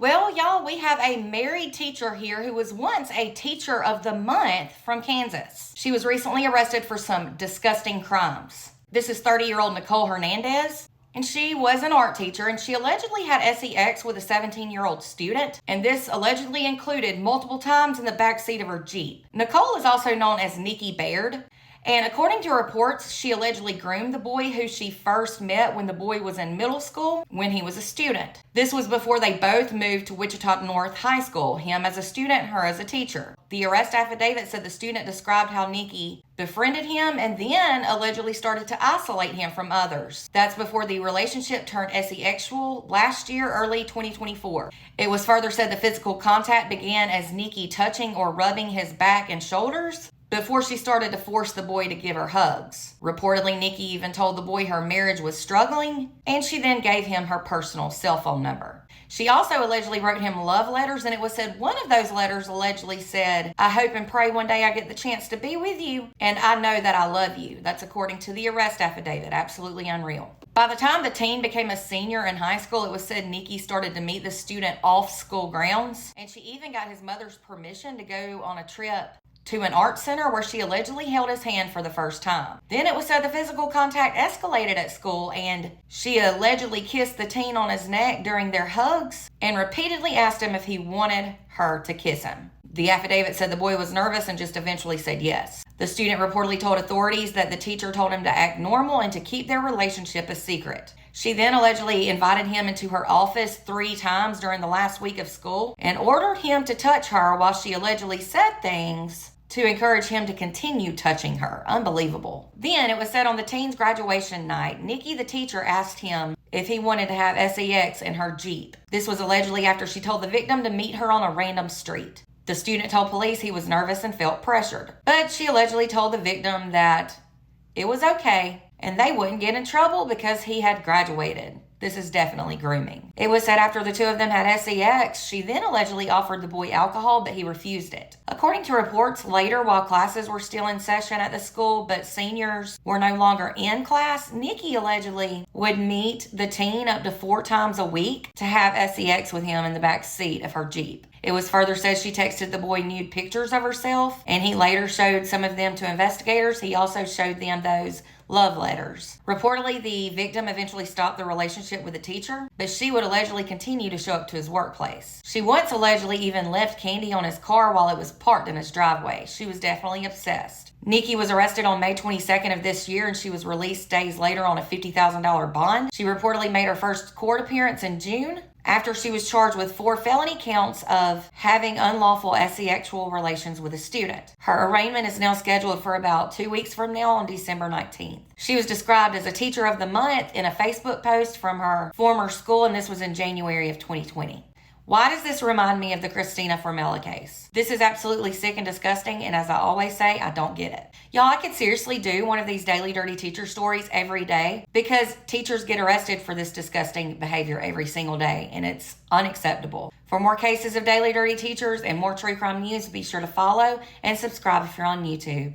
Well, y'all, we have a married teacher here who was once a teacher of the month from Kansas. She was recently arrested for some disgusting crimes. This is 30-year-old Nicole Hernandez. And she was an art teacher, and she allegedly had sex with a 17-year-old student, and this allegedly included multiple times in the backseat of her Jeep. Nicole is also known as Nikki Baird, and according to reports, she allegedly groomed the boy who she first met when the boy was in middle school when he was a student. This was before they both moved to Wichita North High School, him as a student, her as a teacher. The arrest affidavit said the student described how Nikki befriended him and then allegedly started to isolate him from others. That's before the relationship turned sexual last year, early 2024. It was further said the physical contact began as Nikki touching or rubbing his back and shoulders before she started to force the boy to give her hugs. Reportedly, Nikki even told the boy her marriage was struggling, and she then gave him her personal cell phone number. She also allegedly wrote him love letters, and it was said one of those letters allegedly said, "I hope and pray one day I get the chance to be with you, and I know that I love you." That's according to the arrest affidavit. Absolutely unreal. By the time the teen became a senior in high school, it was said Nikki started to meet the student off school grounds, and she even got his mother's permission to go on a trip to an art center where she allegedly held his hand for the first time. Then it was said the physical contact escalated at school, and she allegedly kissed the teen on his neck during their hugs and repeatedly asked him if he wanted her to kiss him. The affidavit said the boy was nervous and just eventually said yes. The student reportedly told authorities that the teacher told him to act normal and to keep their relationship a secret. She then allegedly invited him into her office 3 times during the last week of school and ordered him to touch her while she allegedly said things to encourage him to continue touching her. Unbelievable. Then it was said on the teen's graduation night, Nikki, the teacher, asked him if he wanted to have sex in her Jeep. This was allegedly after she told the victim to meet her on a random street. The student told police he was nervous and felt pressured, but she allegedly told the victim that it was okay and they wouldn't get in trouble because he had graduated. This is definitely grooming. It was said after the two of them had sex, she then allegedly offered the boy alcohol, but he refused it. According to reports later, while classes were still in session at the school, but seniors were no longer in class, Nikki allegedly would meet the teen up to 4 times a week to have sex with him in the back seat of her Jeep. It was further said she texted the boy nude pictures of herself, and he later showed some of them to investigators. He also showed them those love letters. Reportedly, the victim eventually stopped the relationship with the teacher, but she would allegedly continue to show up to his workplace. She once allegedly even left candy on his car while it was parked in his driveway. She was definitely obsessed. Nikki was arrested on May 22nd of this year, and she was released days later on a $50,000 bond. She reportedly made her first court appearance in June after she was charged with 4 felony counts of having unlawful sexual relations with a student. Her arraignment is now scheduled for about 2 weeks from now on December 19th. She was described as a teacher of the month in a Facebook post from her former school, and this was in January of 2020. Why does this remind me of the Christina Formella case? This is absolutely sick and disgusting, and as I always say, I don't get it. Y'all, I could seriously do one of these Daily Dirty Teacher stories every day because teachers get arrested for this disgusting behavior every single day, and it's unacceptable. For more cases of Daily Dirty Teachers and more true crime news, be sure to follow and subscribe if you're on YouTube.